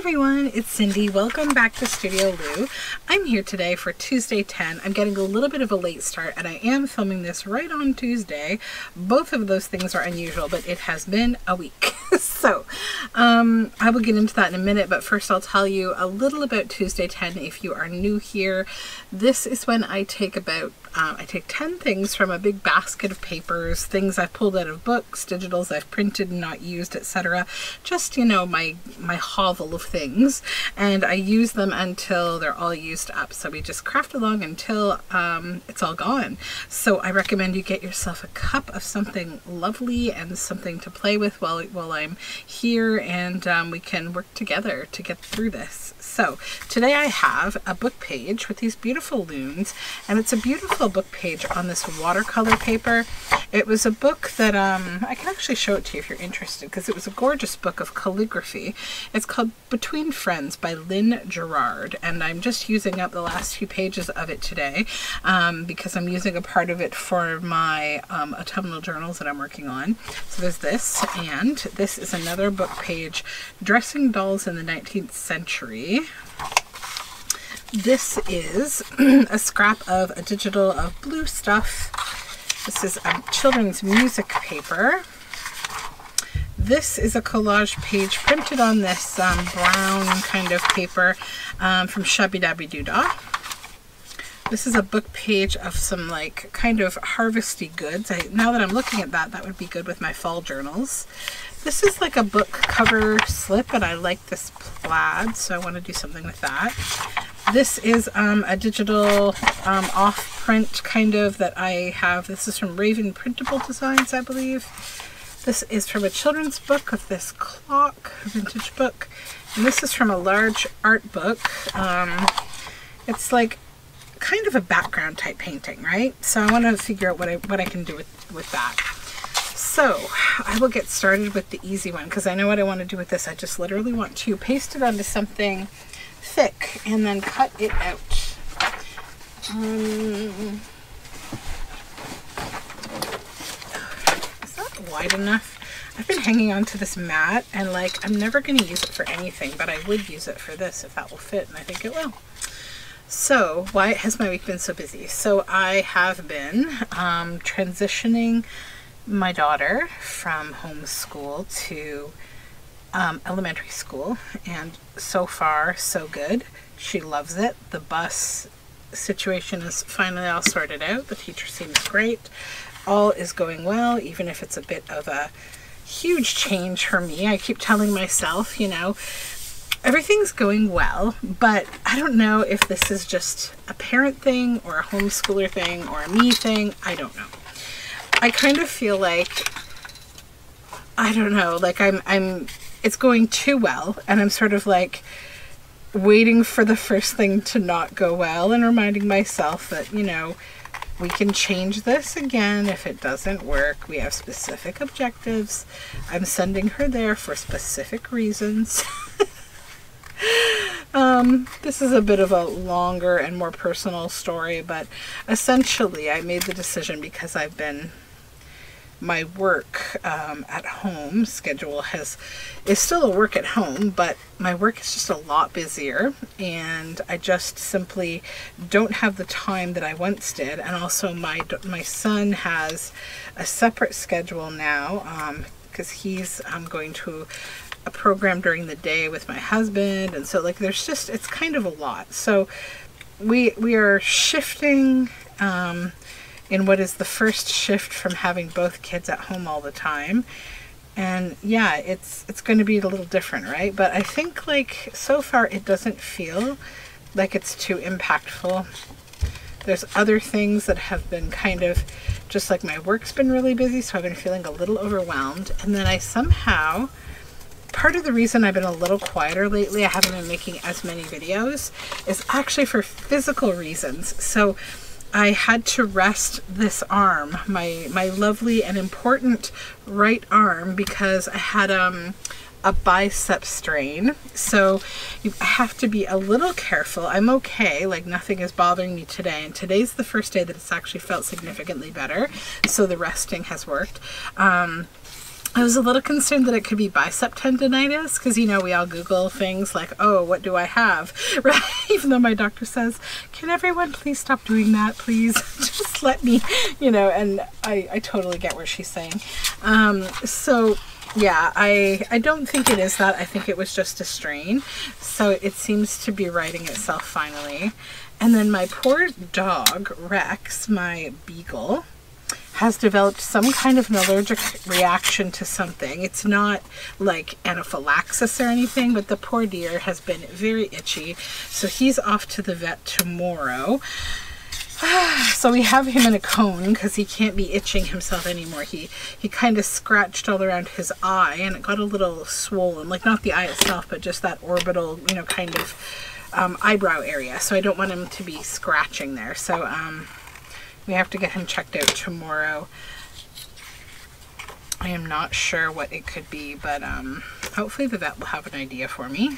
everyone, it's Cindy. Welcome back to Studioloo. I'm here today for Tuesday 10. I'm getting a little bit of a late start and I am filming this right on Tuesday. Both of those things are unusual, but it has been a week. So I will get into that in a minute, but first I'll tell you a little about Tuesday 10 if you are new here. This is when I take I take 10 things from a big basket of papers, things I've pulled out of books, digitals I've printed and not used, etc. Just, you know, my hovel of things, and I use them until they're all used up. So we just craft along until it's all gone. So I recommend you get yourself a cup of something lovely and something to play with while I'm here, and we can work together to get through this. So today I have a book page with these beautiful loons, and it's a beautiful book page on this watercolor paper. It was a book that I can actually show it to you if you're interested, because it was a gorgeous book of calligraphy. It's called Between Friends by Lynn Gerard, and I'm just using up the last few pages of it today because I'm using a part of it for my autumnal journals that I'm working on. So there's this, and this is another book page, Dressing Dolls in the 19th Century. This is a scrap of a digital of blue stuff. This is a children's music paper. This is a collage page printed on this brown kind of paper from Shabby Dabby Doodah. This is a book page of some like kind of harvesty goods. Now that I'm looking at that, that would be good with my fall journals. This is like a book cover slip, and I like this plaid, so I want to do something with that. This is a digital off-print kind of that I have. This is from Raven Printable Designs, I believe. This is from a children's book of this clock, a vintage book. And this is from a large art book. It's like kind of a background type painting, right? So I want to figure out what I can do with that. So I will get started with the easy one, because I know what I want to do with this. I just literally want to paste it onto something thick and then cut it out. Is that wide enough? I've been hanging on to this mat and like I'm never going to use it for anything, but I would use it for this if that will fit, and I think it will. So why has my week been so busy? So I have been transitioning my daughter from homeschool to elementary school, and so far so good. She loves it. The bus situation is finally all sorted out. The teacher seems great. All is going well, even if it's a bit of a huge change for me. I keep telling myself, you know, everything's going well, but I don't know if this is just a parent thing or a homeschooler thing or a me thing. I don't know. I kind of feel like, I don't know, like it's going too well, and I'm sort of like waiting for the first thing to not go well and reminding myself that, you know, we can change this again if it doesn't work. We have specific objectives. I'm sending her there for specific reasons. This is a bit of a longer and more personal story, but essentially I made the decision because my work at home schedule is still a work at home, but my work is just a lot busier, and I just simply don't have the time that I once did. And also my son has a separate schedule now because he's going to a program during the day with my husband, and so like there's just, it's kind of a lot. So we are shifting in what is the first shift from having both kids at home all the time. And yeah, it's going to be a little different, right? But I think like so far it doesn't feel like it's too impactful. There's other things that have been kind of just like my work's been really busy, so I've been feeling a little overwhelmed. And then I somehow, part of the reason I've been a little quieter lately, I haven't been making as many videos, is actually for physical reasons. So I had to rest this arm, my lovely and important right arm, because I had a bicep strain. So you have to be a little careful. I'm okay, like nothing is bothering me today, and today's the first day that it's actually felt significantly better, so the resting has worked. I was a little concerned that it could be bicep tendonitis because, you know, we all Google things like, oh, what do I have? Right? Even though my doctor says, can everyone please stop doing that, please? Just let me, you know, and I totally get what she's saying. So yeah, I don't think it is that. I think it was just a strain. So it seems to be righting itself finally. And then my poor dog, Rex, my beagle, has developed some kind of an allergic reaction to something. It's not like anaphylaxis or anything, but the poor dear has been very itchy. So he's off to the vet tomorrow. So we have him in a cone because he can't be itching himself anymore. He kind of scratched all around his eye and it got a little swollen, like not the eye itself, but just that orbital, you know, kind of eyebrow area. So I don't want him to be scratching there. So we have to get him checked out tomorrow. I am not sure what it could be, but hopefully the vet will have an idea for me.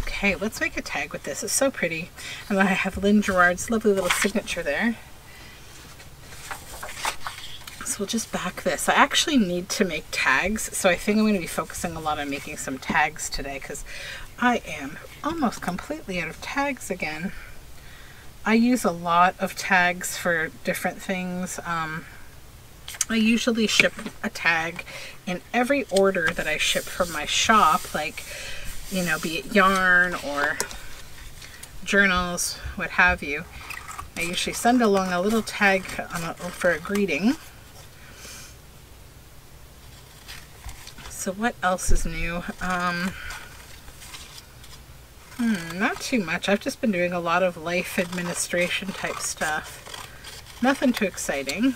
Okay, let's make a tag with this. It's so pretty. And then I have Lynn Gerard's lovely little signature there. So we'll just back this. I actually need to make tags, so I think I'm going to be focusing a lot on making some tags today because I am almost completely out of tags again. I use a lot of tags for different things. I usually ship a tag in every order that I ship from my shop, like, you know, be it yarn or journals, what have you. I usually send along a little tag for a greeting. So what else is new? Not too much. I've just been doing a lot of life administration type stuff. Nothing too exciting.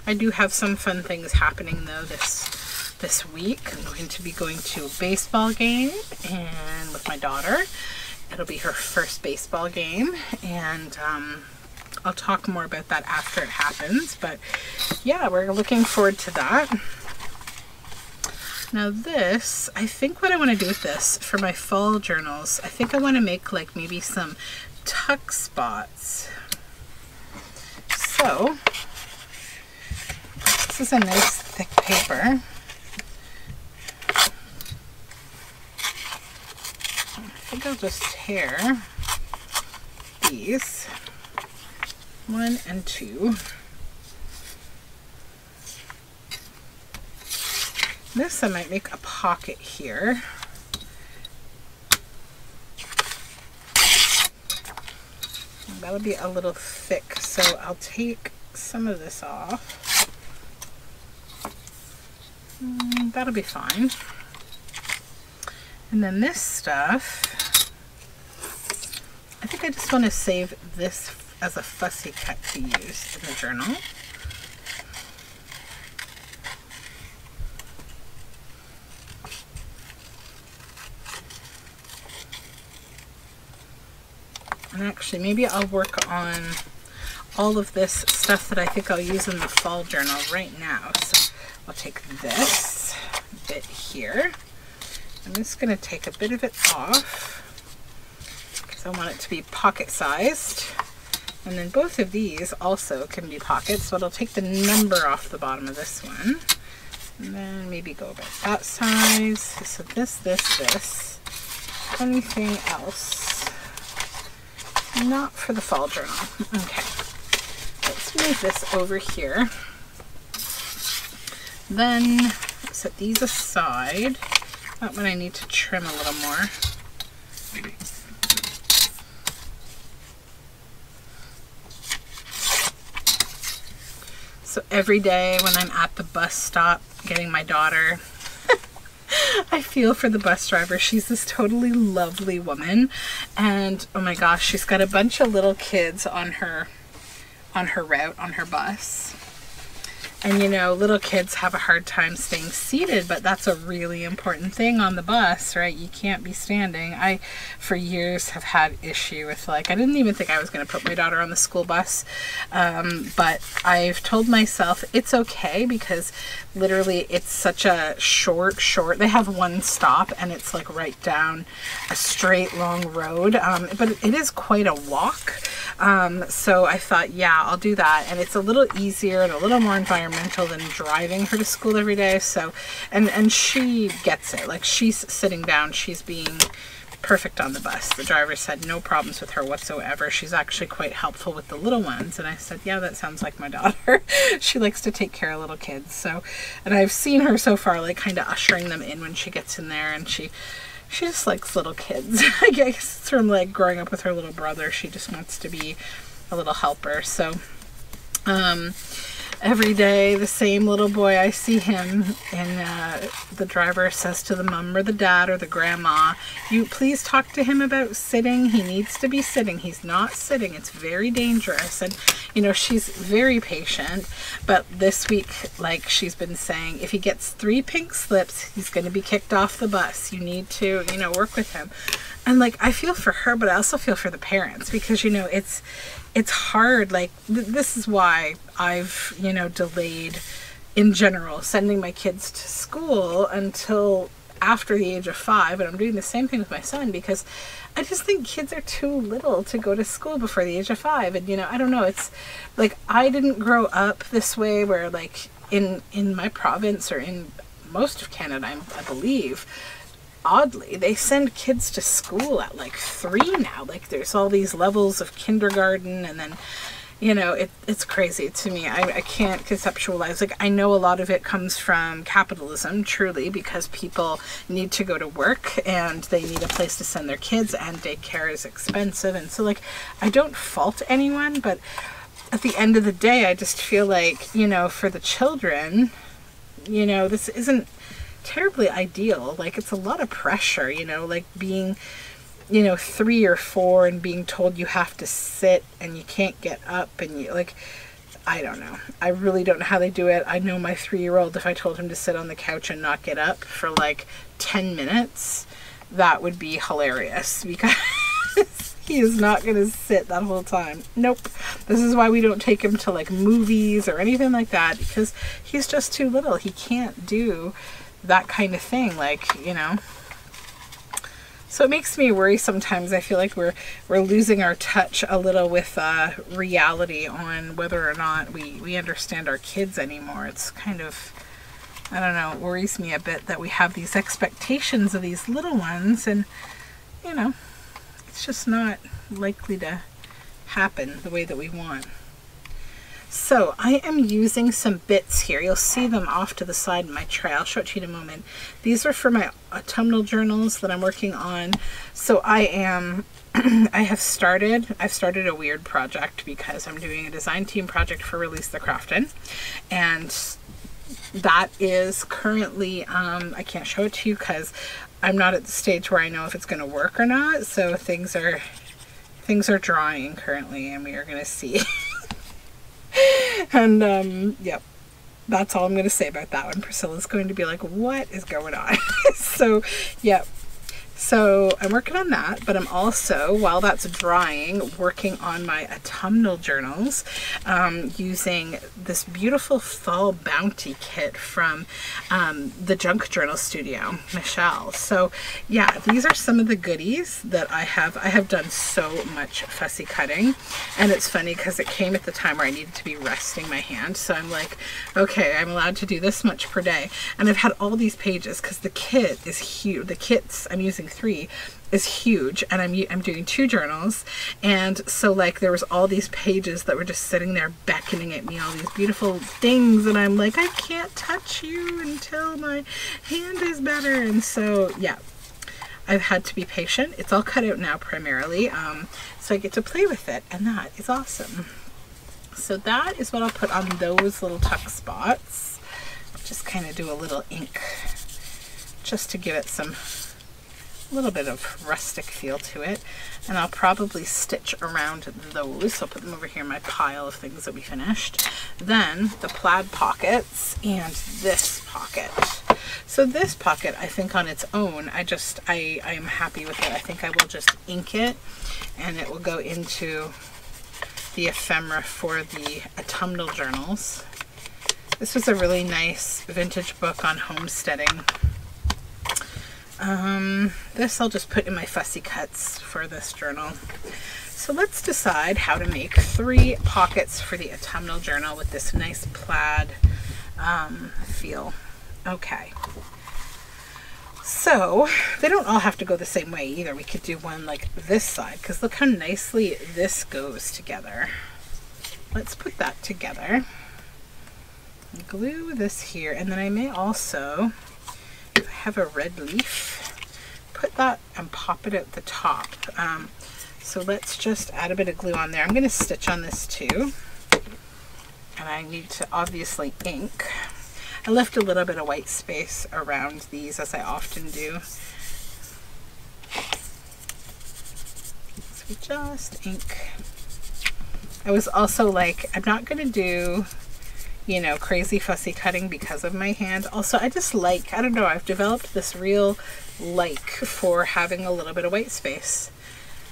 I do have some fun things happening though this week. I'm going to be going to a baseball game and with my daughter. It'll be her first baseball game, and I'll talk more about that after it happens. But yeah, we're looking forward to that. Now this, I think what I want to do with this for my fall journals, I think I want to make like maybe some tuck spots. So this is a nice thick paper. I think I'll just tear these 1 and 2. This I might make a pocket here. That'll be a little thick, so I'll take some of this off. That'll be fine. And then this stuff, I think I just want to save this as a fussy cut to use in the journal. And actually, maybe I'll work on all of this stuff that I think I'll use in the fall journal right now. So I'll take this bit here. I'm just going to take a bit of it off because I want it to be pocket sized. And then both of these also can be pockets, but I'll take the number off the bottom of this one. And then maybe go about that size. So this. Anything else? Not for the fall journal. Okay, let's move this over here. Then set these aside. That one I need to trim a little more. So every day when I'm at the bus stop getting my daughter, I feel for the bus driver. She's this totally lovely woman, and oh my gosh, she's got a bunch of little kids on her route, on her bus. And you know, little kids have a hard time staying seated, but that's a really important thing on the bus, right? You can't be standing. I, for years, have had issue with, like, I didn't even think I was going to put my daughter on the school bus. But I've told myself it's okay, because literally it's such a short, they have one stop and it's like right down a straight long road. But it is quite a walk. So I thought, yeah, I'll do that. And it's a little easier and a little more environmental than driving her to school every day. So, and she gets it. Like, she's sitting down, she's being perfect on the bus. The driver said no problems with her whatsoever. She's actually quite helpful with the little ones. And I said, yeah, that sounds like my daughter. She likes to take care of little kids. So, and I've seen her so far, like, kind of ushering them in when she gets in there, and she just likes little kids. I guess it's from, like, growing up with her little brother. She just wants to be a little helper. So, every day, the same little boy, I see him, and the driver says to the mom or the dad or the grandma, you please talk to him about sitting. He needs to be sitting. He's not sitting. It's very dangerous. And, you know, she's very patient. But this week, like, she's been saying, if he gets 3 pink slips, he's going to be kicked off the bus. You need to, you know, work with him. And, like, I feel for her, but I also feel for the parents, because, you know, it's hard. Like, this is why I've, you know, delayed in general sending my kids to school until after the age of 5. And I'm doing the same thing with my son, because I just think kids are too little to go to school before the age of 5. And, you know, I don't know, it's like, I didn't grow up this way, where, like, in my province, or in most of Canada, I believe, oddly, they send kids to school at like 3 now. Like, there's all these levels of kindergarten, and then, you know, it's crazy to me. I can't conceptualize. Like, I know a lot of it comes from capitalism, truly, because people need to go to work and they need a place to send their kids, and daycare is expensive. And so, like, I don't fault anyone, but at the end of the day, I just feel like, you know, for the children, you know, this isn't terribly ideal. Like, it's a lot of pressure, you know, like being, you know, 3 or 4 and being told you have to sit and you can't get up, and you, like, I don't know. I really don't know how they do it. I know my 3-year-old, if I told him to sit on the couch and not get up for like 10 minutes, that would be hilarious, because he is not going to sit that whole time. Nope. This is why we don't take him to like movies or anything like that, because he's just too little. He can't do that kind of thing, like, you know. So it makes me worry sometimes. I feel like we're losing our touch a little with reality on whether or not we understand our kids anymore. It's kind of, I don't know, it worries me a bit that we have these expectations of these little ones, and, you know, it's just not likely to happen the way that we want. So I am using some bits here. You'll see them off to the side in my tray. I'll show it to you in a moment. These are for my autumnal journals that I'm working on. So I've started a weird project, because I'm doing a design team project for Release the Craftin', and that is currently, I can't show it to you because I'm not at the stage where I know if it's going to work or not. So things are drying currently, and we are going to see. And yep, that's all I'm going to say about that one. Priscilla's going to be like, what is going on? So yep. So I'm working on that, but I'm also, while that's drying, working on my autumnal journals, using this beautiful fall bounty kit from the Junk Journal Studio, Michelle. So yeah, these are some of the goodies that I have done so much fussy cutting, and it's funny because it came at the time where I needed to be resting my hand. So I'm like, okay, I'm allowed to do this much per day, and I've had all these pages because the kit is huge. The kits I'm using 3 is huge, and I'm doing 2 journals, and so like there was all these pages that were just sitting there beckoning at me, all these beautiful things, and I'm like, I can't touch you until my hand is better. And so yeah, I've had to be patient. It's all cut out now primarily, so I get to play with it, and that is awesome. So that is what I'll put on those little tuck spots. Just kind of do a little ink just to give it some a little bit of rustic feel to it. And I'll probably stitch around those. So I'll put them over here in my pile of things that we finished. Then the plaid pockets and this pocket. So this pocket, I think on its own, I am happy with it. I think I will just ink it and it will go into the ephemera for the autumnal journals. This was a really nice vintage book on homesteading. This I'll just put in my fussy cuts for this journal. So let's decide how to make 3 pockets for the autumnal journal with this nice plaid feel. Okay. So they don't all have to go the same way either. We could do one like this side, because look how nicely this goes together. Let's put that together. Glue this here, and then I may also, if I have a red leaf, put that and pop it at the top. So let's just add a bit of glue on there. I'm going to stitch on this too, and I need to obviously ink. I left a little bit of white space around these, as I often do. So we just ink. I was also like, I'm not going to do, you know, crazy fussy cutting because of my hand. Also, I just like, I don't know, I've developed this real like for having a little bit of white space.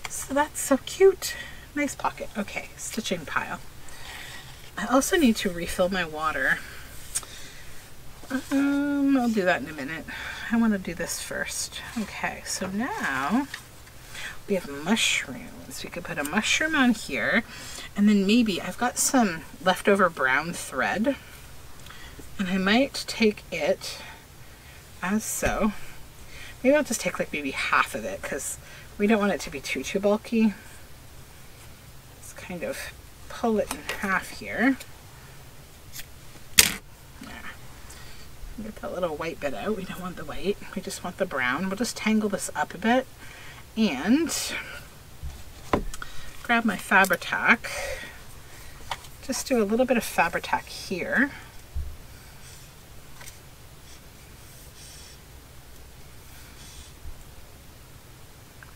So that's so cute. Nice pocket. Okay, stitching pile. I also need to refill my water. I'll do that in a minute. I want to do this first. Okay, so now we have mushrooms. We could put a mushroom on here, and then maybe I've got some leftover brown thread, and I might take it as so. Maybe I'll just take like maybe half of it, because we don't want it to be too bulky. Let's kind of pull it in half here. Get that little white bit out. We don't want the white. We just want the brown. We'll just tangle this up a bit and grab my Fabri-Tac. Just do a little bit of Fabri-Tac here.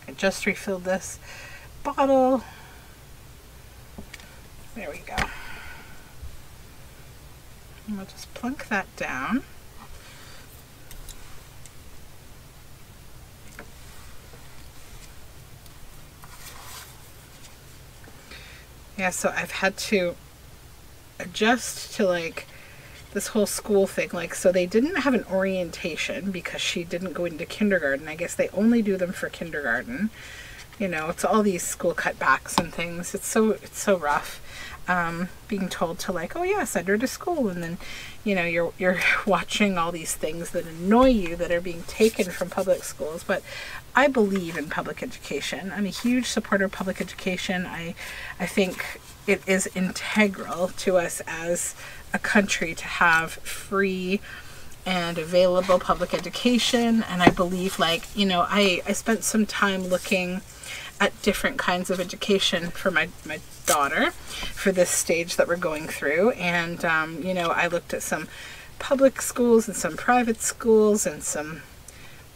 I just refilled this bottle. There we go. And we'll just plunk that down. Yeah, so I've had to adjust to like this whole school thing. Like, so they didn't have an orientation because she didn't go into kindergarten. I guess they only do them for kindergarten. You know, it's all these school cutbacks and things. It's so rough. Being told to like, oh yeah, send her to school, and then, you know, you're watching all these things that annoy you that are being taken from public schools. But I believe in public education. I'm a huge supporter of public education. I think it is integral to us as a country to have free and available public education. And I believe, like, you know, I spent some time looking at different kinds of education for my daughter for this stage that we're going through. And, you know, I looked at some public schools and some private schools and some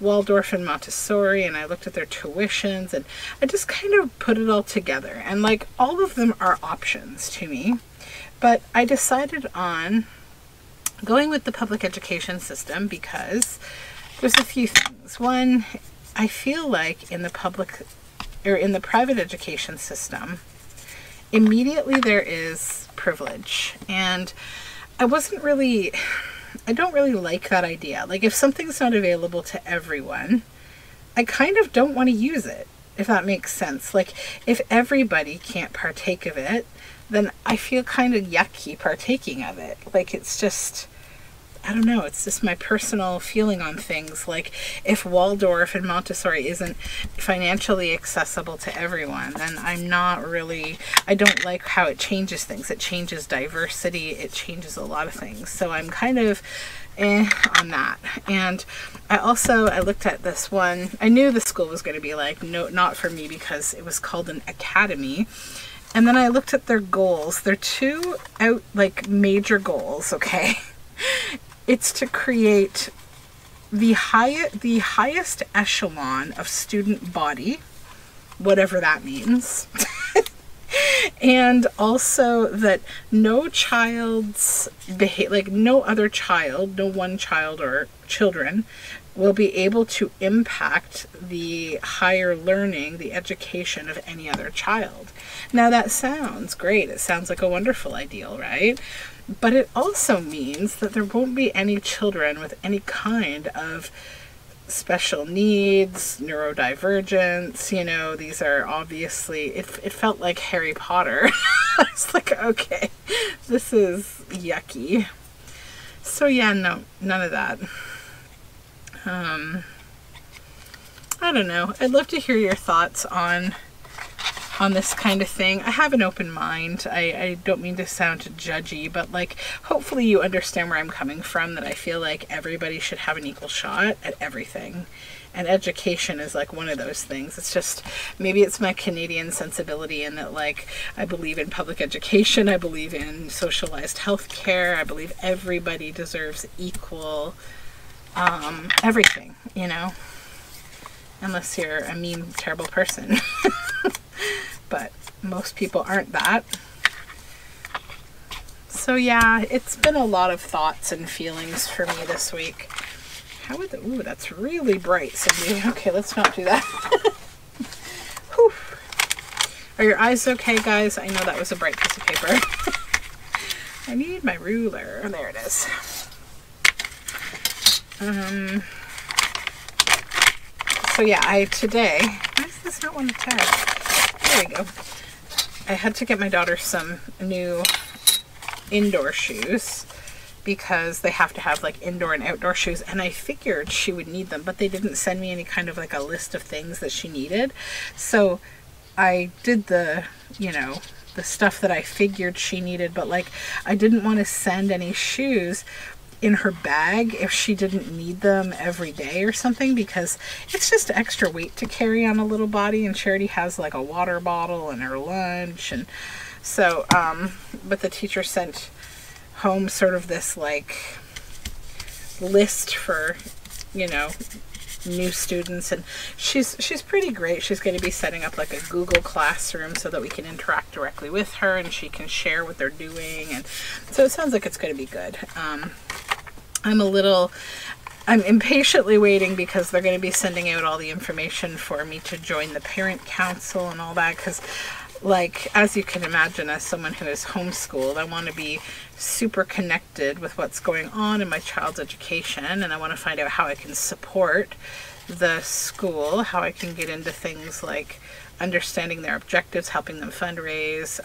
Waldorf and Montessori, and I looked at their tuitions, and I just kind of put it all together. And like, all of them are options to me, but I decided on going with the public education system because there's a few things. One, I feel like in the private education system, immediately there is privilege, and I don't really like that idea. Like, if something's not available to everyone, I kind of don't want to use it, if that makes sense. Like, if everybody can't partake of it, then I feel kind of yucky partaking of it. Like, it's just, I don't know, it's just my personal feeling on things. Like, if Waldorf and Montessori isn't financially accessible to everyone, then I don't like how it changes things. It changes diversity, it changes a lot of things. So I'm kind of on that. And I looked at this one. I knew the school was going to be like, no, not for me, because it was called an academy. And then I looked at their goals. They're two major goals, okay? It's to create the highest echelon of student body, whatever that means. And also that no child's like no other child, no one child or children will be able to impact the higher learning, the education of any other child. Now that sounds great. It sounds like a wonderful ideal, right? But it also means that there won't be any children with any kind of special needs, neurodivergence, you know, these are obviously, it felt like Harry Potter. I was like, okay, this is yucky. So yeah, no, none of that. I don't know. I'd love to hear your thoughts on this kind of thing. I have an open mind. I don't mean to sound judgy, but like, hopefully you understand where I'm coming from, that I feel like everybody should have an equal shot at everything. And education is like one of those things. It's just, maybe it's my Canadian sensibility in that, like, I believe in public education. I believe in socialized healthcare. I believe everybody deserves equal everything, you know, unless you're a mean, terrible person. But most people aren't that. So yeah, it's been a lot of thoughts and feelings for me this week. How would ooh, that's really bright, Cindy. Okay, let's not do that. Whew. Are your eyes okay, guys? I know that was a bright piece of paper. I need my ruler. There it is. So yeah, today, why does this not want to tag? There we go. I had to get my daughter some new indoor shoes because they have to have like indoor and outdoor shoes, and I figured she would need them, but they didn't send me any kind of like a list of things that she needed. So I did the, you know, the stuff that I figured she needed, but like I didn't want to send any shoes in her bag if she didn't need them every day or something, because it's just extra weight to carry on a little body, and she already has like a water bottle and her lunch. And so but the teacher sent home sort of this like list for, you know, new students, and she's pretty great. She's going to be setting up like a Google Classroom so that we can interact directly with her and she can share what they're doing, and so it sounds like it's going to be good. I'm impatiently waiting because they're going to be sending out all the information for me to join the parent council and all that, because like, as you can imagine, as someone who is homeschooled, I want to be super connected with what's going on in my child's education, and I want to find out how I can support the school, how I can get into things like understanding their objectives, helping them fundraise,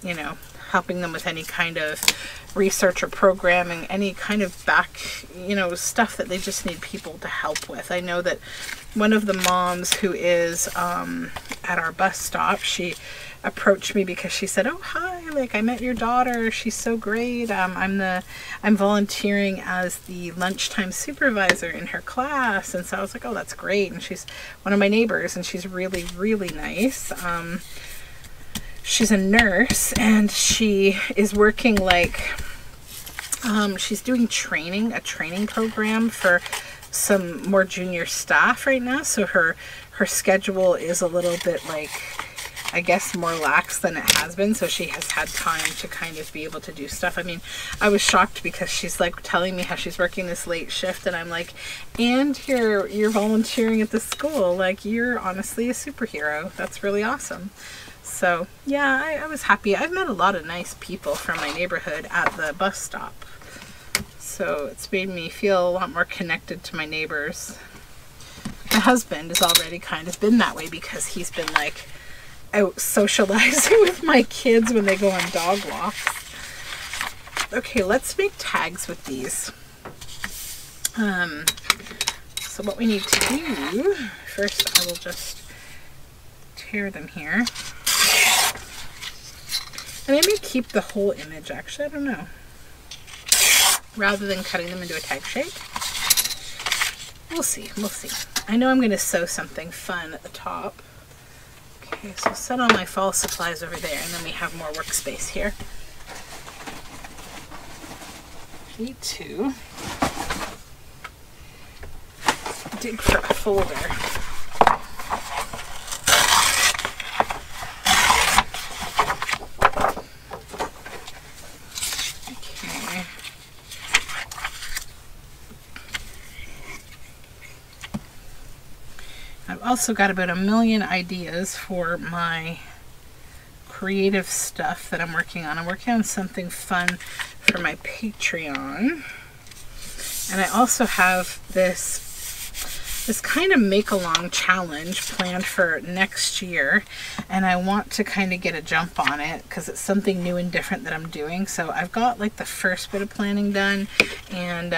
you know, helping them with any kind of research or programming, any kind of back, you know, stuff that they just need people to help with. I know that one of the moms who is at our bus stop, she approached me because she said, oh hi, like I met your daughter, she's so great. I'm volunteering as the lunchtime supervisor in her class. And so I was like, oh, that's great. And she's one of my neighbors, and she's really, really nice. She's a nurse, and she is working like, she's doing a training program for some more junior staff right now. So her schedule is a little bit like, I guess, more lax than it has been. So she has had time to kind of be able to do stuff. I mean, I was shocked because she's like telling me how she's working this late shift, and I'm like, and you're volunteering at the school. Like, you're honestly a superhero. That's really awesome. So yeah, I was happy. I've met a lot of nice people from my neighborhood at the bus stop. So it's made me feel a lot more connected to my neighbors. My husband has already kind of been that way because he's been like out socializing with my kids when they go on dog walks. Okay, let's make tags with these. So what we need to do, first I will just tear them here. And I may keep the whole image, actually, I don't know, rather than cutting them into a tag shape. We'll see, we'll see. I know I'm going to sew something fun at the top. Okay, so set all my fall supplies over there, and then we have more workspace here. Me too. dig for a folder. Okay. I've also got about a million ideas for my creative stuff that I'm working on. I'm working on something fun for my Patreon. And I also have this kind of make-along challenge planned for next year, and I want to kind of get a jump on it because it's something new and different that I'm doing. So I've got like the first bit of planning done, and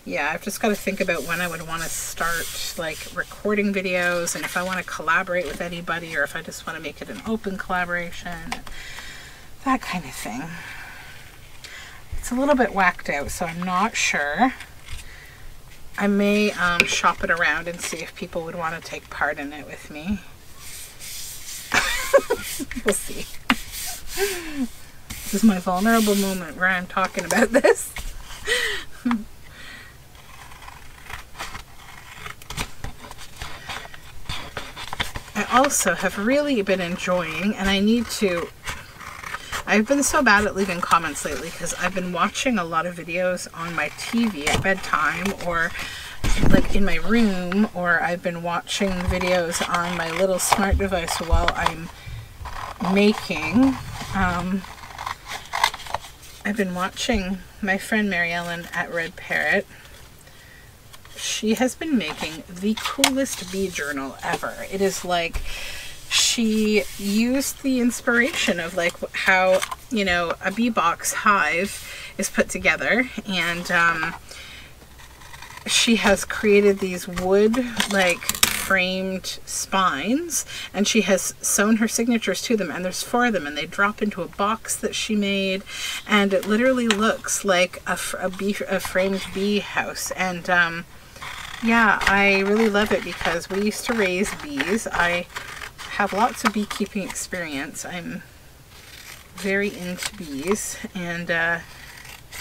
yeah, I've just got to think about when I would want to start like recording videos, and if I want to collaborate with anybody, or if I just want to make it an open collaboration, that kind of thing. It's a little bit whacked out, so I'm not sure. I may shop it around and see if people would want to take part in it with me. We'll see. This is my vulnerable moment where I'm talking about this. I also have really been enjoying, and I've been so bad at leaving comments lately because I've been watching a lot of videos on my TV at bedtime, or like in my room, or I've been watching videos on my little smart device while I'm making. I've been watching my friend Mary Ellen at Red Parrot. She has been making the coolest bee journal ever. It is like she used the inspiration of like how, you know, a bee box hive is put together, and she has created these wood like framed spines, and she has sewn her signatures to them, and there's 4 of them, and they drop into a box that she made, and it literally looks like a framed bee house. And yeah, I really love it because we used to raise bees. I have lots of beekeeping experience. I'm very into bees, and it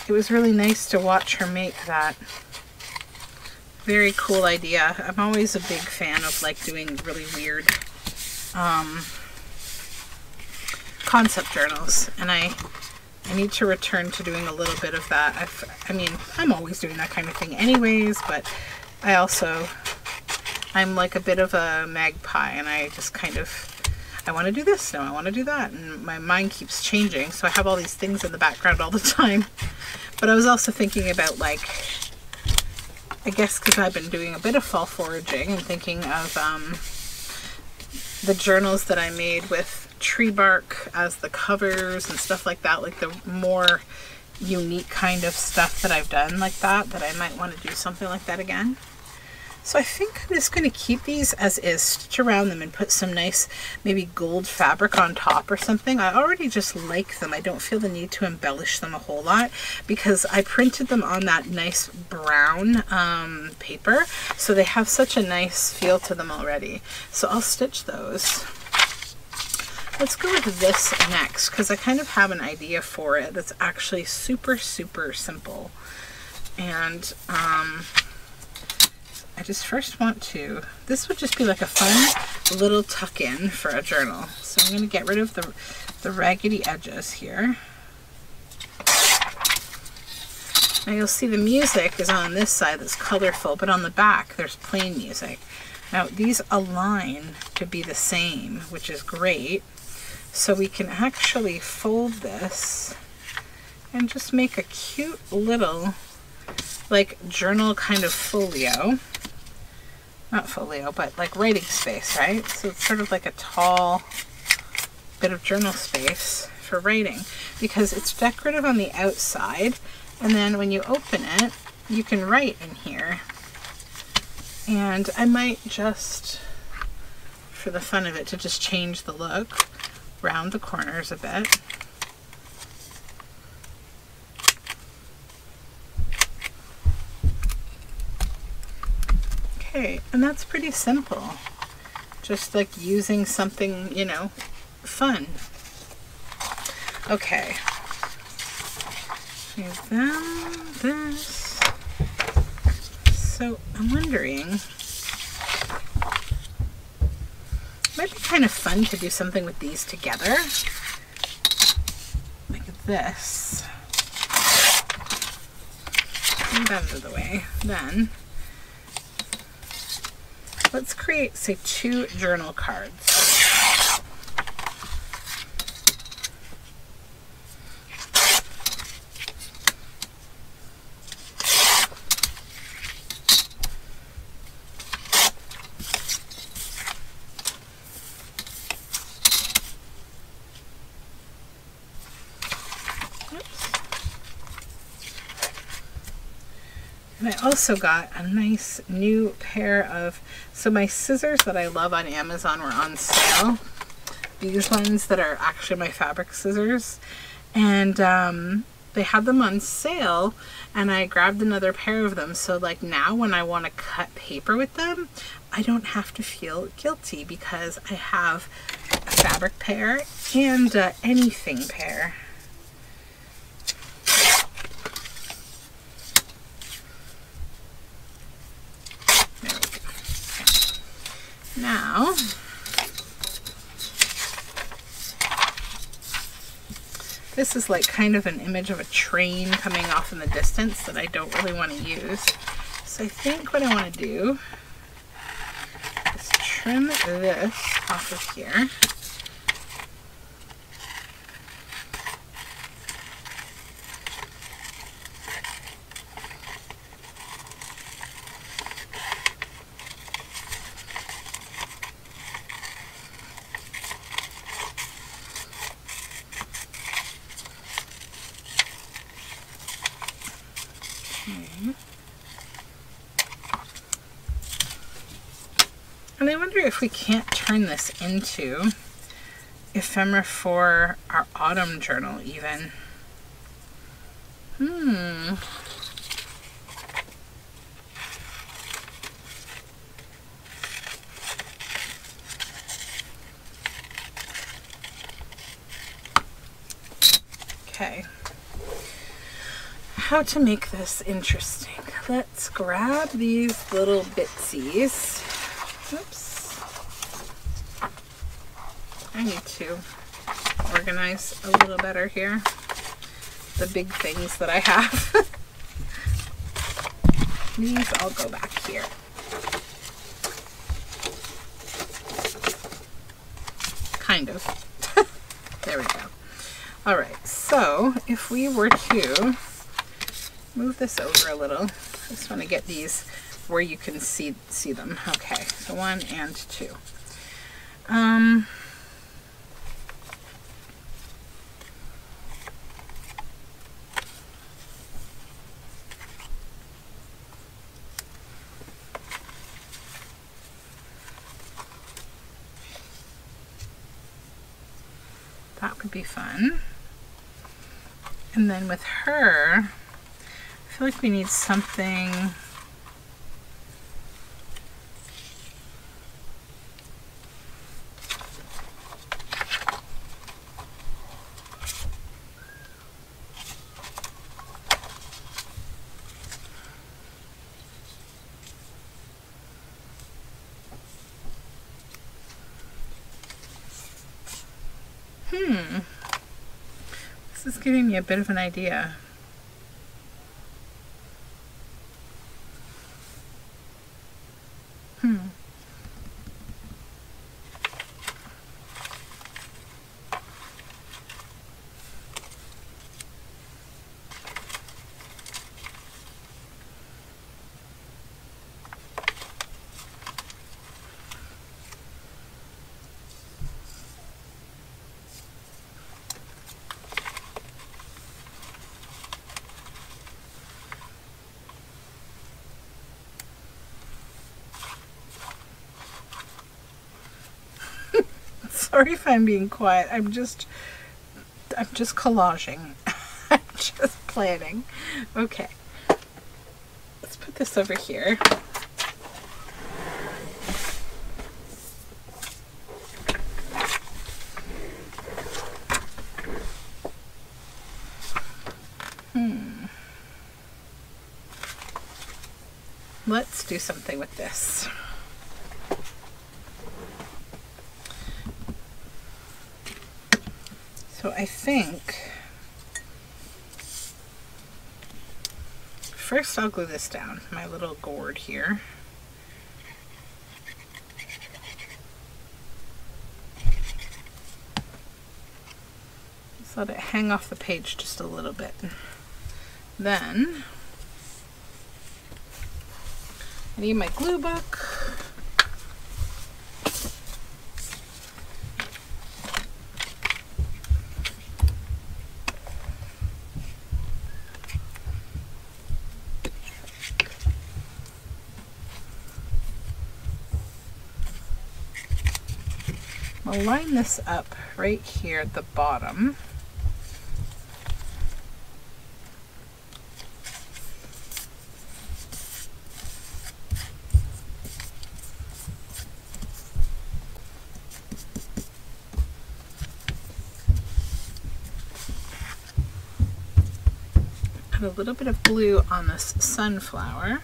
was really nice to watch her make that. Very cool idea. I'm always a big fan of like doing really weird concept journals, and I need to return to doing a little bit of that. I mean, I'm always doing that kind of thing anyways, but I'm like a bit of a magpie, and I just kind of, I want to do this, no, I want to do that, and my mind keeps changing, so I have all these things in the background all the time. But I was also thinking about, like, I guess because I've been doing a bit of fall foraging and thinking of the journals that I made with tree bark as the covers and stuff like that, like the more unique kind of stuff that I've done like that I might want to do something like that again. So I think I'm just going to keep these as is, stitch around them, and put some nice maybe gold fabric on top or something. I already just like them. I don't feel the need to embellish them a whole lot because I printed them on that nice brown paper, so they have such a nice feel to them already. So I'll stitch those. Let's go with this next because I kind of have an idea for it that's actually super, super simple. And I just first want to, this would just be like a fun little tuck-in for a journal. So I'm going to get rid of the raggedy edges here. Now you'll see the music is on this side that's colorful, but on the back there's plain music. Now these align to be the same, which is great. So we can actually fold this and just make a cute little like journal kind of folio. Not folio, but like writing space, right? So it's sort of like a tall bit of journal space for writing because it's decorative on the outside, and then when you open it, you can write in here. And I might just, for the fun of it, to just change the look, round the corners a bit. Okay, and that's pretty simple. Just like using something, you know, fun. Okay. Here's them, this. So I'm wondering, it might be kind of fun to do something with these together. Like this. Move that out of the way. Then let's create, say, 2 journal cards. And I also got a nice new pair of, so my scissors that I love on Amazon were on sale. These ones that are actually my fabric scissors. And they had them on sale, and I grabbed another pair of them. So like now when I want to cut paper with them, I don't have to feel guilty because I have a fabric pair and anything pair. Now, this is like kind of an image of a train coming off in the distance that I don't really want to use. So I think what I want to do is trim this off of here. And I wonder if we can't turn this into ephemera for our autumn journal even. Okay. How to make this interesting. Let's grab these little bitsies. Oops. I need to organize a little better here. The big things that I have. These all go back here. Kind of. There we go. All right, so if we were to move this over a little, I just want to get these where you can see them. Okay, so 1 and 2. That would be fun. And then with her, I feel like we need something this is giving me a bit of an idea. Sorry if I'm being quiet. I'm just collaging. I'm just planning. Okay. Let's put this over here. let's do something with this. So I think first I'll glue this down, my little gourd here. Just let it hang off the page just a little bit. Then I need my glue book. I'll line this up right here at the bottom. Put a little bit of glue on this sunflower.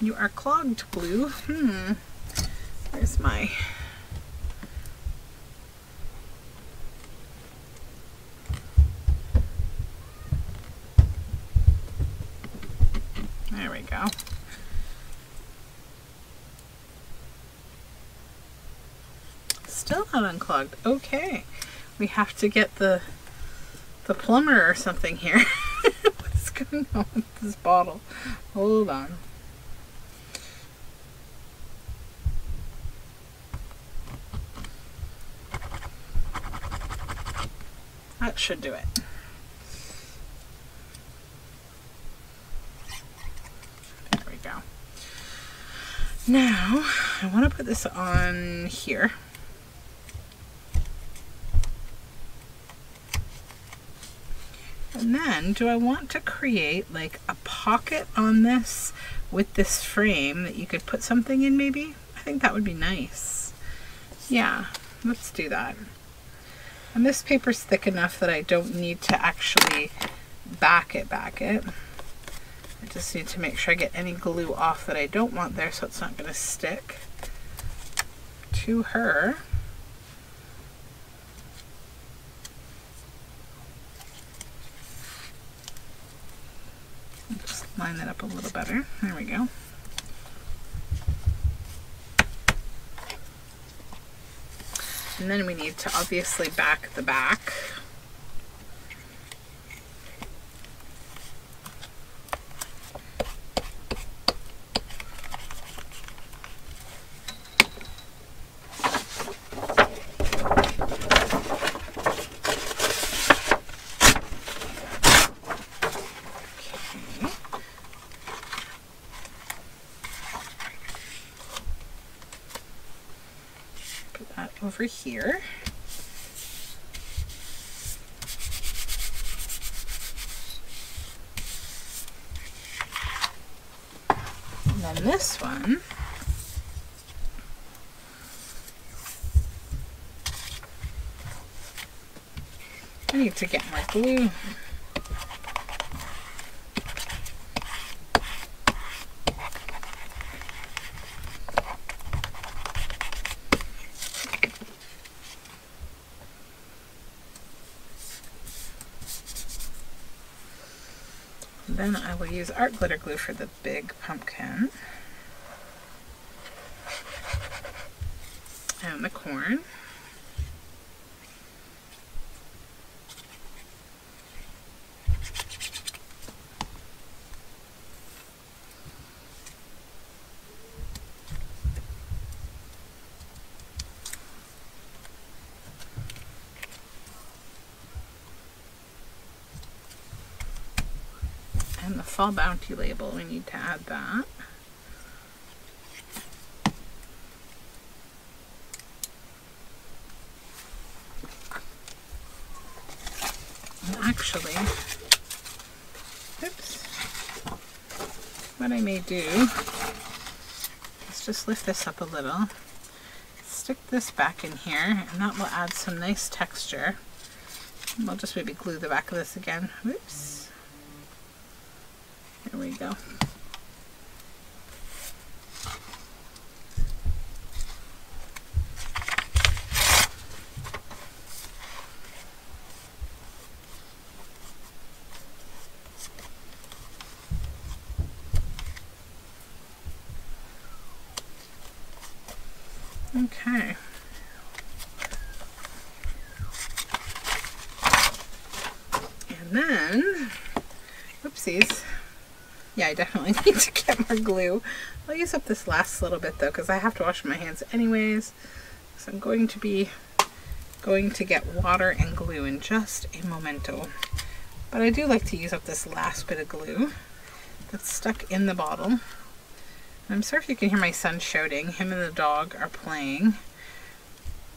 You are clogged, glue. Where's my... There we go. Still not unclogged. Okay. We have to get the plumber or something here. What's going on with this bottle? Hold on. That should do it. There we go. Now, I want to put this on here. And then, do I want to create like a pocket on this with this frame that you could put something in maybe? I think that would be nice. Yeah, let's do that. And this paper's thick enough that I don't need to actually back it. I just need to make sure I get any glue off that I don't want there so it's not going to stick to her. Just line that up a little better. There we go. And then we need to obviously back the back. Over here. And then this one, I need to get more glue. Then I will use art glitter glue for the big pumpkin and the corn. And the Fall Bounty label, we need to add that. And actually, oops, what I may do is just lift this up a little, stick this back in here, and that will add some nice texture. We'll just maybe glue the back of this again. Oops. There we go. Okay. And then, whoopsies. Yeah, I definitely need to get more glue. I'll use up this last little bit though, because I have to wash my hands anyways. So I'm going to get water and glue in just a momento. But I do like to use up this last bit of glue that's stuck in the bottle. I'm sorry if you can hear my son shouting. Him and the dog are playing.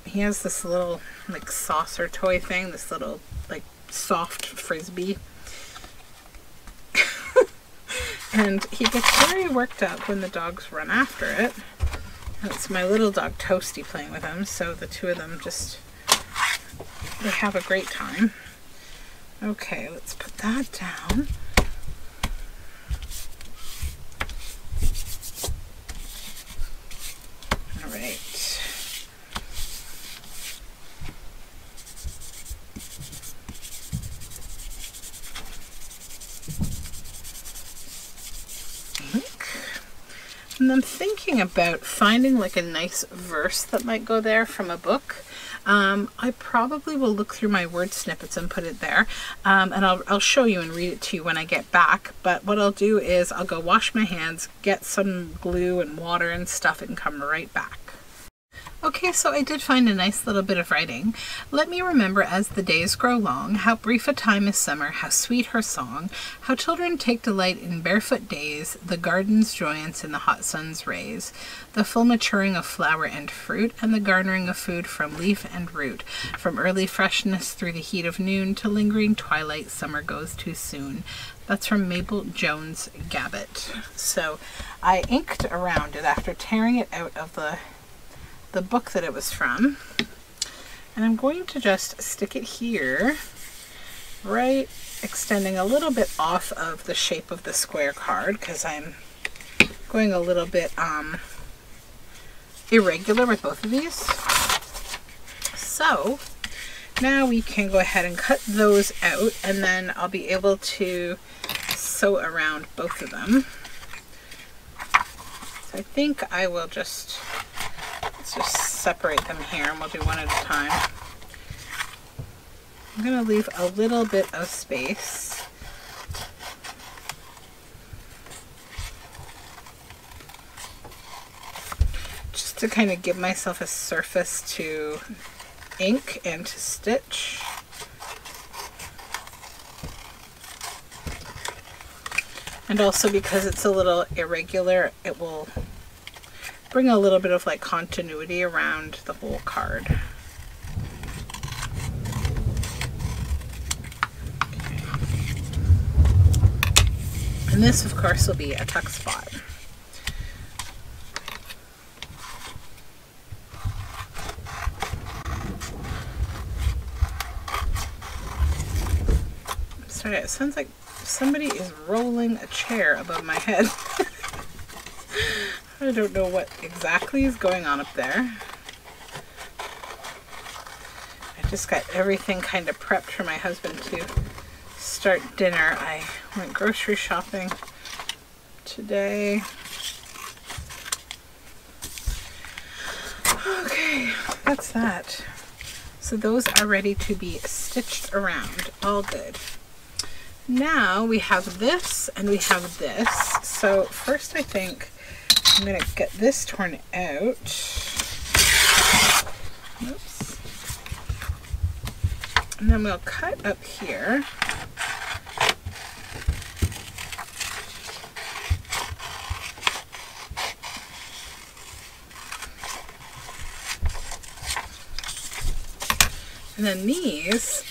He has this little like saucer toy thing, this little like soft frisbee. And he gets very worked up when the dogs run after it. And it's my little dog Toasty playing with him, so the two of them just, they have a great time. Okay, let's put that down. All right. And I'm thinking about finding like a nice verse that might go there from a book. I probably will look through my word snippets and put it there. And I'll show you and read it to you when I get back. But what I'll do is I'll go wash my hands, get some glue and water and stuff, and come right back. Okay, so I did find a nice little bit of writing. Let me remember as the days grow long, how brief a time is summer, how sweet her song, how children take delight in barefoot days, the garden's joyance in the hot sun's rays, the full maturing of flower and fruit, and the garnering of food from leaf and root, from early freshness through the heat of noon to lingering twilight, summer goes too soon. That's from Mabel Jones Gabbett. So I inked around it after tearing it out of the book that it was from, and I'm going to just stick it here, right, extending a little bit off of the shape of the square card because I'm going a little bit irregular with both of these. So now we can go ahead and cut those out, and then I'll be able to sew around both of them. So I think I will just, let's just separate them here and we'll do one at a time. I'm going to leave a little bit of space. Just to kind of give myself a surface to ink and to stitch. And also because it's a little irregular, it will bring a little bit of like continuity around the whole card. Okay. And this of course will be a tuck spot. I'm sorry, it sounds like somebody is rolling a chair above my head. I don't know what exactly is going on up there. I just got everything kind of prepped for my husband to start dinner. I went grocery shopping today. Okay, that's that. So those are ready to be stitched around. All good. Now we have this and we have this. So first I think I'm going to get this torn out. Oops. And then we'll cut up here. And then these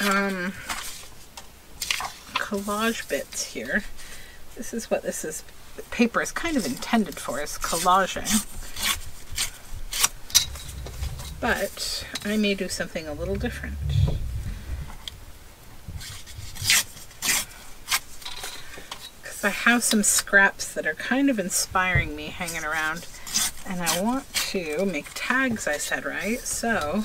collage bits here. This is what this is. The paper is kind of intended for, is collaging. But I may do something a little different. Because So I have some scraps that are kind of inspiring me hanging around, and I want to make tags, I said, right? So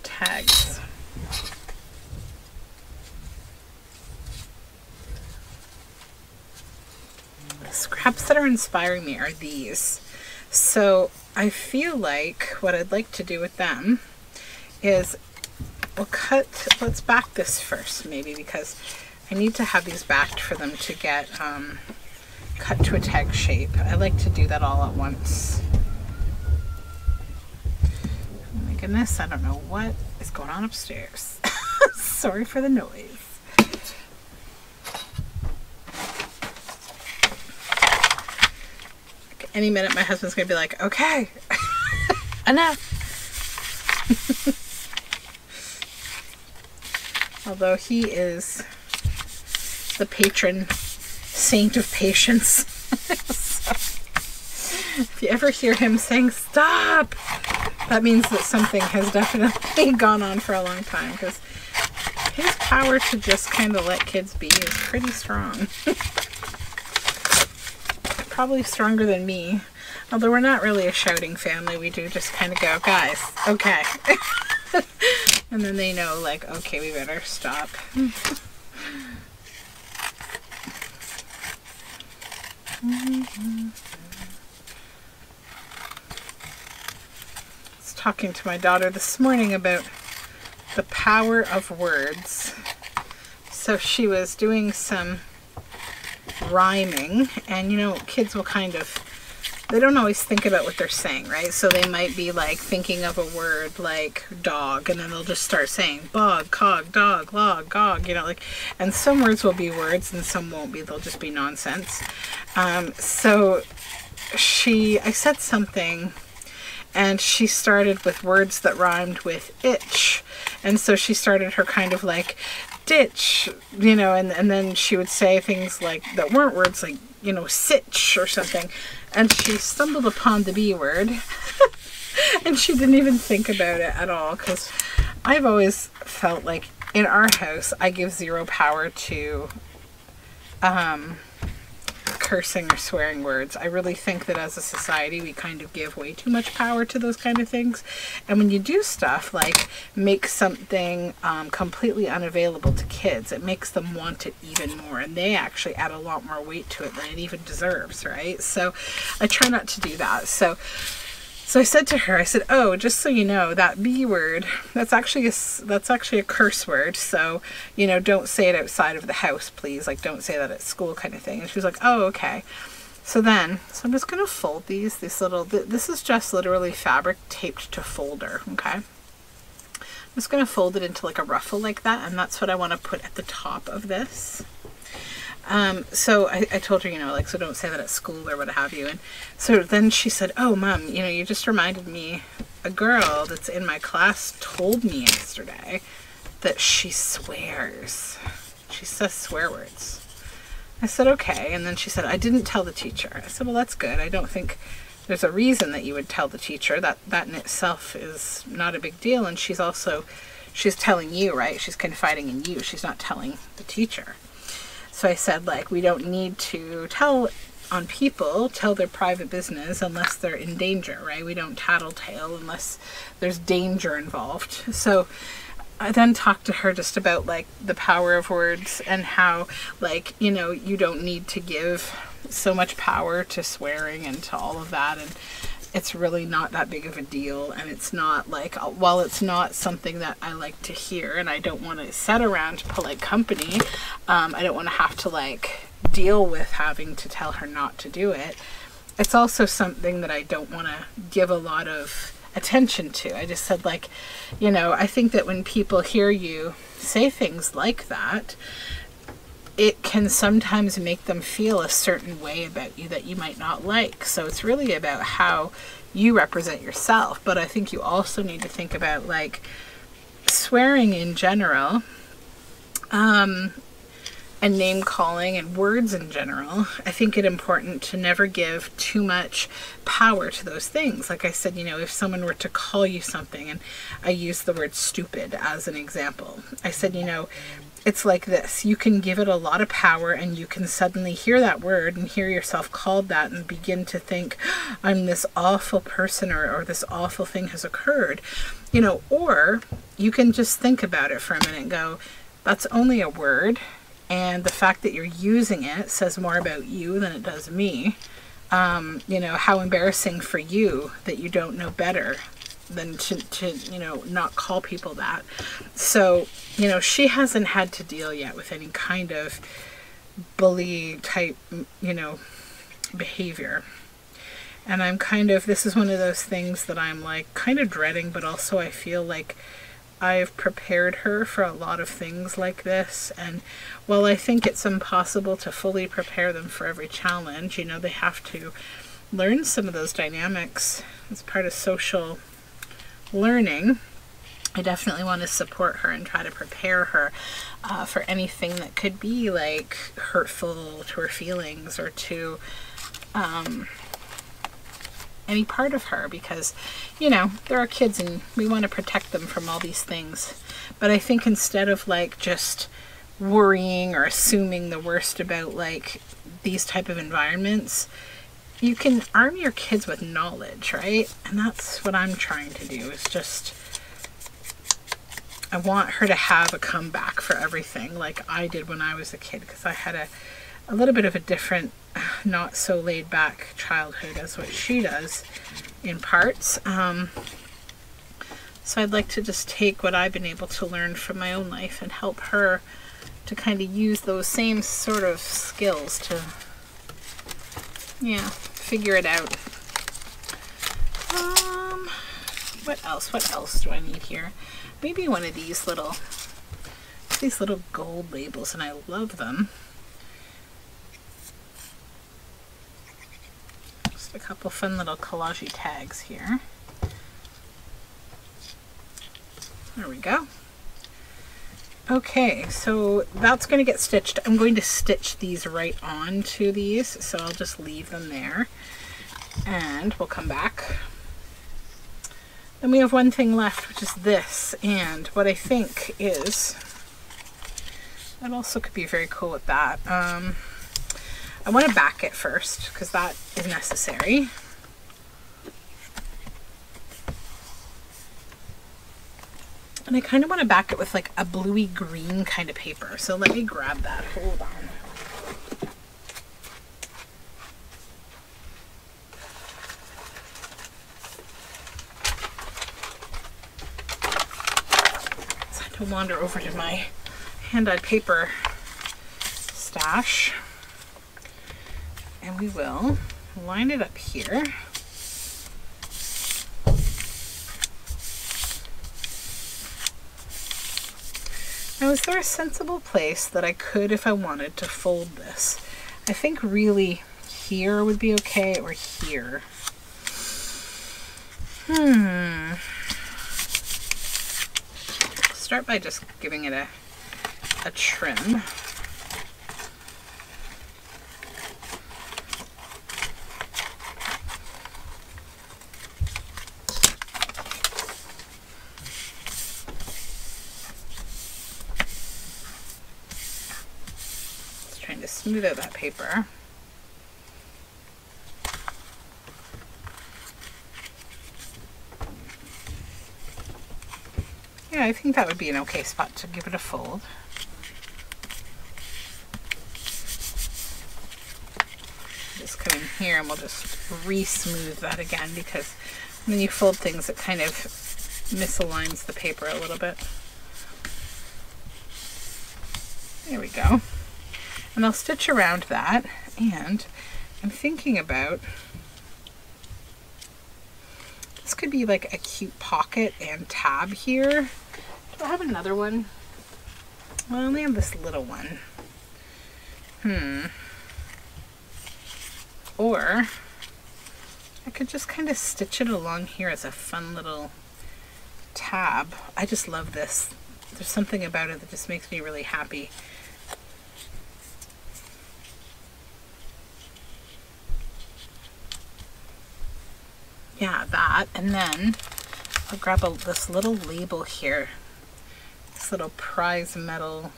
tags. The scraps that are inspiring me are these. So I feel like what I'd like to do with them is let's back this first maybe, because I need to have these backed for them to get cut to a tag shape. I like to do that all at once. Oh my goodness, I don't know what is going on upstairs. Sorry for the noise. Any minute my husband's gonna be like, okay, enough. Although he is the patron saint of patience. So, if you ever hear him saying stop, that means that something has definitely gone on for a long time, because his power to just kind of let kids be is pretty strong. Probably stronger than me. Although we're not really a shouting family, we do just kind of go, guys, okay. And then they know, like, okay, we better stop. I was talking to my daughter this morning about the power of words. So she was doing some rhyming, and you know, kids will kind of, they don't always think about what they're saying, right? So they might be like thinking of a word like dog, and then they'll just start saying bog, cog, dog, log, gog, you know, like, and some words will be words and some won't be, they'll just be nonsense. So I said something, and she started with words that rhymed with itch, and so she started her kind of like ditch, you know, and then she would say things like that weren't words, like, you know, sitch or something, and she stumbled upon the B word. And she didn't even think about it at all, because I've always felt like in our house I give zero power to cursing or swearing words. I really think that as a society we kind of give way too much power to those kind of things, and when you do stuff like make something completely unavailable to kids, it makes them want it even more, and they actually add a lot more weight to it than it even deserves, right? So I try not to do that. So I said to her, I said, oh, just so you know, that B word, that's actually a curse word. So, you know, don't say it outside of the house, please. Like, don't say that at school, kind of thing. And she was like, oh, okay. So I'm just going to fold this is just literally fabric taped to folder, okay? I'm just going to fold it into like a ruffle like that, and that's what I want to put at the top of this. So I told her, you know, like, so don't say that at school or what have you. And so then she said, oh, Mom, you know, you just reminded me, a girl that's in my class told me yesterday that she swears. She says swear words. I said, okay. And then she said, I didn't tell the teacher. I said, well, that's good. I don't think there's a reason that you would tell the teacher. That in itself is not a big deal. And she's telling you, right? She's confiding in you. She's not telling the teacher. So I said, like, we don't need to tell their private business unless they're in danger, right? We don't tattletale unless there's danger involved. So I then talked to her just about, like, the power of words and how, like, you know, you don't need to give so much power to swearing and to all of that, and it's really not that big of a deal, and it's not like, while it's not something that I like to hear, and I don't want to sit around polite company, I don't want to have to like deal with having to tell her not to do it. It's also something that I don't want to give a lot of attention to. I just said, like, you know, I think that when people hear you say things like that, it can sometimes make them feel a certain way about you that you might not like. So it's really about how you represent yourself. But I think you also need to think about, like, swearing in general. and name calling and words in general, I think it important to never give too much power to those things. Like I said, you know, if someone were to call you something, and I use the word stupid as an example, I said, you know, it's like this. You can give it a lot of power and you can suddenly hear that word and hear yourself called that and begin to think, I'm this awful person, or this awful thing has occurred, you know, or you can just think about it for a minute and go, that's only a word. And the fact that you're using it says more about you than it does me. You know, how embarrassing for you that you don't know better than to, you know, not call people that. So, you know, she hasn't had to deal yet with any kind of bully type, you know, behavior. And I'm kind of, this is one of those things that I'm like kind of dreading, but also I feel like I've prepared her for a lot of things like this. And while I think it's impossible to fully prepare them for every challenge, you know, they have to learn some of those dynamics as part of social learning. I definitely want to support her and try to prepare her for anything that could be like hurtful to her feelings or to any part of her, because, you know, there are kids and we want to protect them from all these things. But I think instead of like just worrying or assuming the worst about like these type of environments, you can arm your kids with knowledge, right? And that's what I'm trying to do, is just, I want her to have a comeback for everything like I did when I was a kid, because I had a little bit of a different, not so laid back childhood as what she does in parts. So I'd like to just take what I've been able to learn from my own life and help her to kind of use those same sort of skills to, yeah, figure it out. What else do I need here? Maybe one of these little gold labels, and I love them. Just a couple fun little collage tags here. There we go. Okay, so that's going to get stitched. I'm going to stitch these right on to these, so I'll just leave them there and we'll come back. Then we have one thing left, which is this, and what I think is, that also could be very cool with that. I want to back it first because that is necessary. And I kind of want to back it with like a bluey green kind of paper. So let me grab that. Hold on. So I have to wander over to my hand-dyed paper stash. And we will line it up here. Now, is there a sensible place that I could, if I wanted, to fold this? I think really here would be okay, or here. Start by just giving it a trim. Smooth out that paper. Yeah, I think that would be an okay spot to give it a fold. Just come in here and we'll just re-smooth that again, because when you fold things it kind of misaligns the paper a little bit. There we go. And I'll stitch around that, and I'm thinking about, this could be like a cute pocket and tab here. Do I have another one? Well, I only have this little one. Or I could just kind of stitch it along here as a fun little tab. I just love this. There's something about it that just makes me really happy. yeah, that. And then I'll grab this little label here. This little prize medal.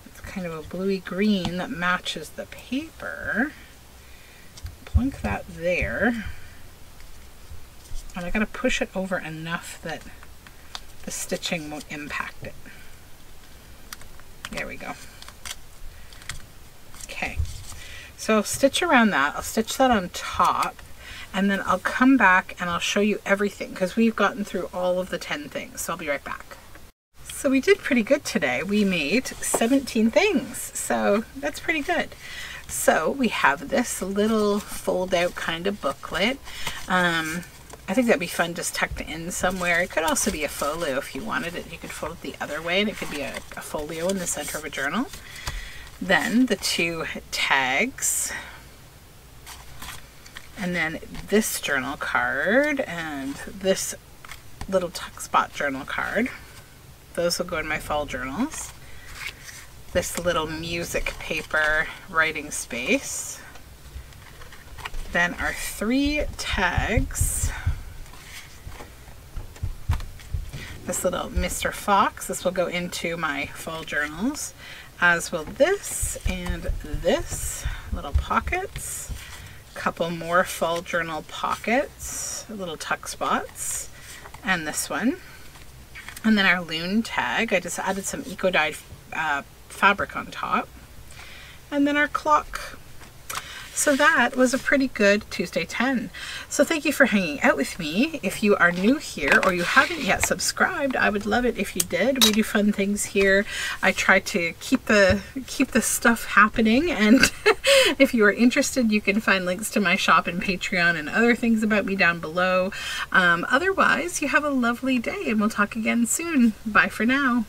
It's kind of a bluey green that matches the paper. Plunk that there. And I gotta push it over enough that the stitching won't impact it. There we go. Okay, so I'll stitch around that. I'll stitch that on top, and then I'll come back and I'll show you everything because we've gotten through all of the 10 things. So I'll be right back. So we did pretty good today. We made 17 things, so that's pretty good. So we have this little fold out kind of booklet. I think that'd be fun just tucked in somewhere. It could also be a folio if you wanted it. You could fold it the other way and it could be a folio in the center of a journal. Then the 2 tags. And then this journal card and this little tuck spot journal card. Those will go in my fall journals. This little music paper writing space. Then our 3 tags. This little Mr. Fox, this will go into my fall journals, as will this and this, little pockets. Couple more fall journal pockets, little tuck spots, and this one. And then our loon tag, I just added some eco-dyed fabric on top. And then our clock. So that was a pretty good Tuesday 10. So thank you for hanging out with me. If you are new here or you haven't yet subscribed, I would love it if you did. We do fun things here. I try to keep the stuff happening, and if you are interested, you can find links to my shop and Patreon and other things about me down below. Otherwise, you have a lovely day and we'll talk again soon. Bye for now.